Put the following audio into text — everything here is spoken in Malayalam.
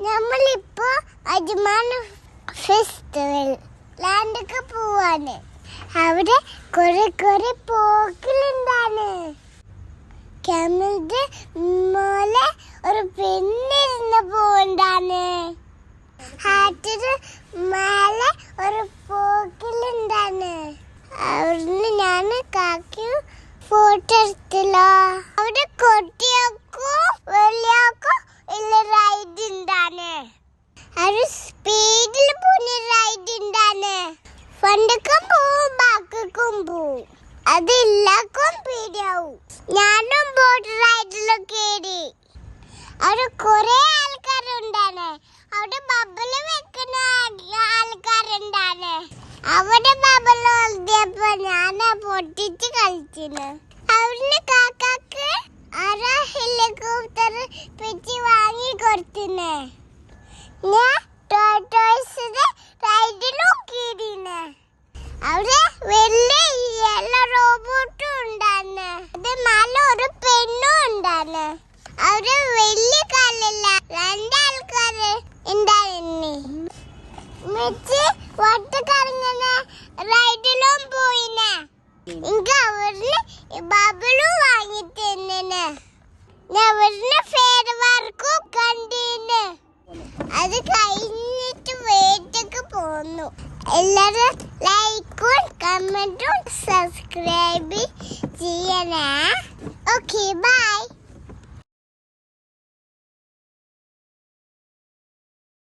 നമ്മളിപ്പോ അജ്മാൻ ഫെസ്റ്റിവൽ ലാൻഡൊക്കെ പോവാണ്. അവിടെ കുറെ പോക്കലുണ്ടാണ്. ക്യാമലിന്റെ മോലെ ഒരു പെണ്ണിരുന്ന് പോണ്ടാണ്. ഹാറ്റിന് മേലെ ഒരു പോക്കലുണ്ടാണ്. അവിടുന്ന് ഞാൻ കാക്കി ഫോട്ടോ എടുത്തല്ലോ. അവിടെ കുട്ടികൾക്കും വലിയവർക്കും ഉള്ള റൈഡ് ഉണ്ടാണ്. ഒരു സ്പീഡിൽ പോകുന്ന റൈഡ് ഉണ്ടാണ്. ഫണ്ടക്കും പോവും ബാക്കും പോവും. അത് എല്ലാവർക്കും പേടിയാവും. ഞാനും ബോട്ട് റൈഡിലും കയറി. അവിടെ കുറെ ആൾക്കാരുണ്ടാണ്. അവിടെ ബബിള് വെക്കുന്ന ആൾക്കാരുണ്ടാണ്. അവിടെ ബബിള് വളർത്തിയപ്പോ ഞാൻ പൊട്ടിച്ച് കളിച്ചിന്. അവിടുന്ന് കാക്കാക്ക് ആരാ ഹെലികോപ്റ്റർ വെച്ച് വാങ്ങി കൊടുത്തിനെ. ഞാൻ ടോയ്സിന്റെ റൈഡിലും കയറിന്. അവിടെ വലിയ യെല്ലോ റോബോട്ടും ഉണ്ടായിരുന്നു. അത് മേലെ ഒരു പെണ്ണും ഉണ്ടായിരുന്നു. അവിടെ വലിയ കാലല്ല, രണ്ടാൾക്കാര് ഉണ്ടായിരുന്നു. മിച്ച് വട്ടക്കറങ്ങുന്ന റൈഡിലും പോയിന്. എനിക്ക് അവിടുന്ന് ബബിളും വാങ്ങി തന്നിന്. അവിടുന്ന് ഫെയർ വർക്കും കണ്ടിന്. അത് കഴിഞ്ഞിട്ട് വീട്ടിലേക്ക് പോന്നു. എല്ലാവരും ലൈക്കും കമന്റും സബ്സ്ക്രൈബ് ചെയ്യണേ. Okay, by.